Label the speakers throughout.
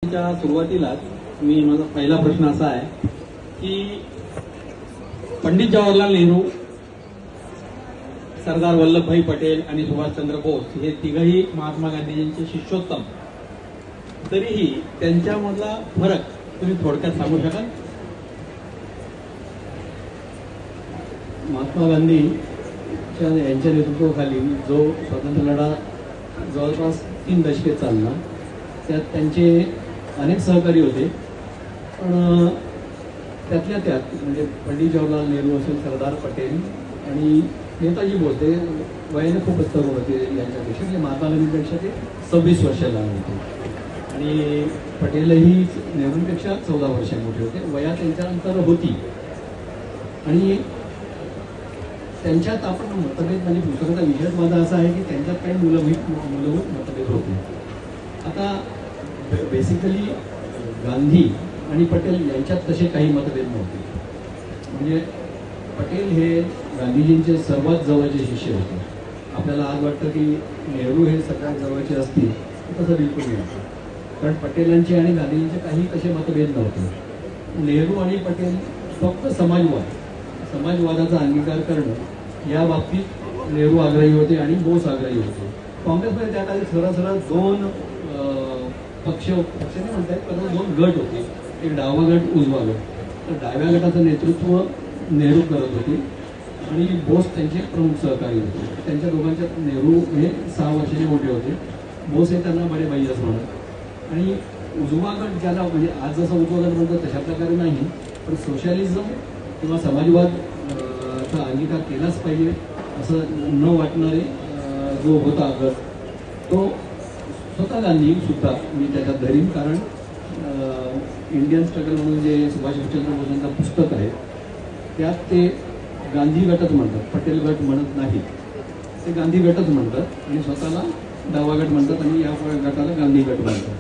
Speaker 1: च्या सुरुवातीलाच माझा पहिला प्रश्न असा आहे की पंडित जवाहरलाल नेहरू, सरदार वल्लभभाई पटेल आणि सुभाषचंद्र बोस हे तिघही महात्मा गांधीजींचे शिष्योत्तम, तरीही त्यांच्यामधला फरक तुम्ही थोडक्यात सांगू शकाल?
Speaker 2: महात्मा गांधीच्या यांच्या नेतृत्वाखाली जो स्वातंत्र्य लढा जवळपास 3 दशके चालला, त्यात त्यांचे अनेक सहकारी होते, पण त्यातल्या त्यात म्हणजे पंडित जवाहरलाल नेहरू असेल, सरदार पटेल आणि नेताजी बोस हे वयाने खूपच तरुण होते यांच्यापेक्षा, म्हणजे महात्मा गांधींपेक्षा ते 26 वर्ष लहान होते आणि पटेलही नेहरूंपेक्षा 14 वर्ष मोठे होते. वयात त्यांच्या अंतर होती आणि त्यांच्यात आपण मतभेद म्हणजे पुस्तकाचा विषय माझा असा आहे की त्यांच्यात काही मूलभूत मतभेद होते. आता बेसिकली गांधी आणि पटेल यांच्यात तसे काही मतभेद नव्हते. म्हणजे पटेल हे गांधीजींचे सर्वात जवळचे शिष्य होते. आपल्याला आज वाटतं की नेहरू हे सगळ्यात जवळचे असतील, तसं बिलकुल नाही. कारण पटेलांचे आणि गांधीजींचे काही तसे मतभेद नव्हते. नेहरू आणि पटेल फक्त समाजवादाचा अंगीकार करणं या बाबतीत नेहरू आग्रही होते आणि बोस आग्रही होते. काँग्रेसमध्ये त्या काळी सरळ 2 पक्ष नाही म्हणतात, पण 2 गट होते, एक डावा गट, उजवा गट. तर डाव्या गटाचं नेतृत्व नेहरू करत होते आणि बोस त्यांचे प्रमुख सहकारी होते. त्यांच्या दोघांच्यात नेहरू हे 6 वर्षांनी मोठे होते, बोस हे त्यांना बडे भाई असं म्हणत. आणि उजवा गट ज्याला म्हणजे आज जसं उजवा गट म्हणतो तशा प्रकारे नाही, पण सोशलिझम किंवा समाजवाद चा अंगीकार केलाच पाहिजे असं न वाटणारे जो होता गट, तो स्वतः गांधी सुद्धा मी त्याच्यात धरीन. कारण इंडियन स्ट्रगल म्हणून जे सुभाषचंद्र बोसांचं पुस्तक आहे त्यात ते गांधी गटच म्हणतात, पटेल गट म्हणत नाहीत. ते गांधी गटच म्हणतात आणि स्वतःला डावा गट म्हणतात आणि या गटाला गांधी गट म्हणतात.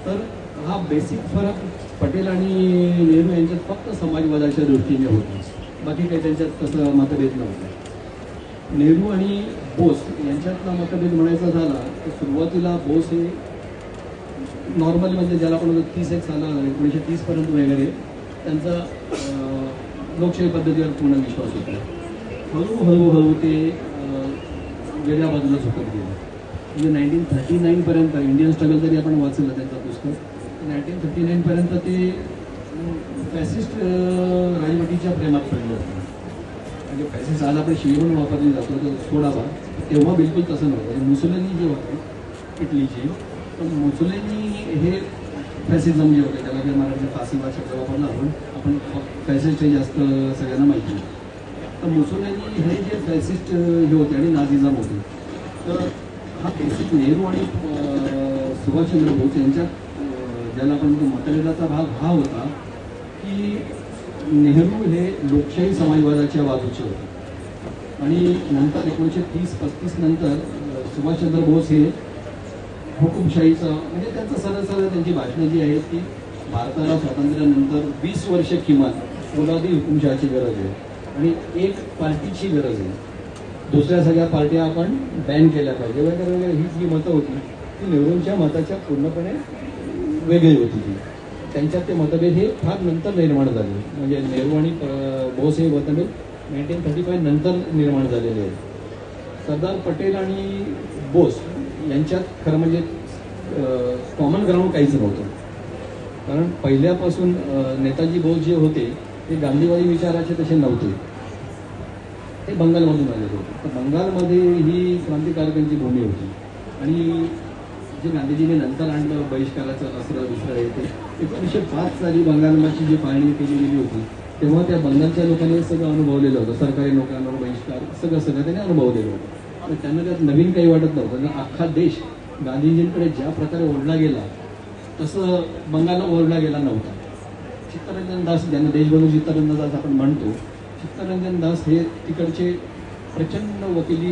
Speaker 2: तर हा बेसिक फरक पटेल आणि नेहरू यांच्यात फक्त समाजवादाच्या दृष्टीने होता, बाकी काही त्यांच्यात तसं मतभेद नव्हता. नेहरू आणि बोस यांच्यातला मतभेद म्हणायचा झाला तर सुरुवातीला बोस हे नॉर्मल म्हणजे ज्याला आपण 31 साला 1930 पर्यंत वगैरे त्यांचा लोकशाही पद्धतीवर पूर्ण विश्वास होता. हळूहळू ते वेगळ्या बाजूला झुकत गेलं. म्हणजे 1939 पर्यंत इंडियन स्ट्रगल जरी आपण वाचलं त्यांचं पुस्तक, 1939 पर्यंत ते फॅसिस्ट राजवटीच्या प्रेमात पडलं होतं. म्हणजे फॅसिस्ट आज आपण शिवी म्हणून वापरली जातो तर सोडावा, तेव्हा बिलकुल तसं नव्हतं. मुसोलिनी जे होते इटलीचे, पण मुसोलिनी हे फॅसिझम जे होते त्याला काही मराठी फाशीचा शब्द वापरला आपण फॅसिस्ट हे जास्त सगळ्यांना माहिती आहे. तर मुसोलिनी हे जे फॅसिस्ट हे होते आणि नाझिझम होते. तर हा बेसिक नेहरू आणि सुभाषचंद्र बोस यांच्यात ज्याला आपण मतभेदाचा भाग हा होता की नेहरू हे लोकशाही समाजवादाच्या बाजूचे होते आणि नंतर 1930-35 नंतर सुभाषचंद्र बोस हे हुकुमशाहीचं म्हणजे त्यांचं सरळ त्यांची भाषणं जी आहेत की भारताला स्वातंत्र्यानंतर 20 वर्ष किमान मुलादी हुकुमशाहीची गरज आहे आणि एक पार्टीची गरज आहे, दुसऱ्या सगळ्या पार्ट्या आपण बॅन केल्या पाहिजे वगैरे. ही जी मतं होती ती नेहरूंच्या मताच्या पूर्णपणे वेगळी होती. ती त्यांच्यात ते मतभेद हे फार नंतर निर्माण झाले. म्हणजे नेहरू आणि बोस हे मतभेद 1935 नंतर निर्माण झालेले आहेत. सरदार पटेल आणि बोस यांच्यात खरं म्हणजे कॉमन ग्राउंड काहीच नव्हतं. कारण पहिल्यापासून नेताजी बोस जे होते ते गांधीवादी विचाराचे तसे नव्हते, ते बंगालमधून आलेले होते. तर बंगालमध्ये ही क्रांतिकारकांची भूमी होती आणि जे गांधीजीने नंतर आणलं बहिष्काराचं असं दुसरं आहे ते 1905 साली बंगालची जी फाळणी केली गेली होती तेव्हा त्या बंगालच्या लोकांनी सगळं अनुभवलेलं होतं. सरकारी नोकऱ्यांवर बहिष्कार सगळं त्यांनी अनुभवलेलं होतं. तर त्यांना त्यात नवीन काही वाटत नव्हतं. अख्खा देश गांधीजींकडे ज्या प्रकारे ओढला गेला तसं बंगालला ओढला गेला नव्हता. चित्तरंजन दास ज्यांना देशबंधू चित्तरंजन दास आपण म्हणतो, चित्तरंजन दास हे तिकडचे प्रचंड वकिली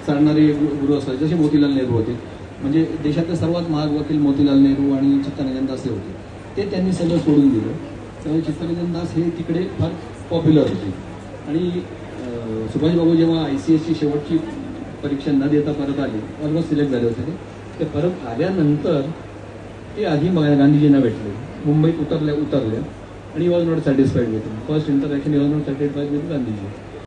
Speaker 2: चालणारे गुरु असायचे, जसे मोतीलाल नेहरू होते. म्हणजे देशातले सर्वात महाग वकील मोतीलाल नेहरू आणि चित्तरंजन दास हे होते. ते त्यांनी सगळं सोडून दिलं. त्यामुळे चित्तरंजन दास हे तिकडे फार पॉप्युलर होते आणि सुभाषबाबू जेव्हा ICSची शेवटची परीक्षा न देता परत आले, ऑलमोस्ट सिलेक्ट झाले होते ते परत आल्यानंतर ते आधी गांधीजींना भेटले, मुंबईत उतरले आणि was not satisfied with him. First interaction was not satisfied with Gandhiji.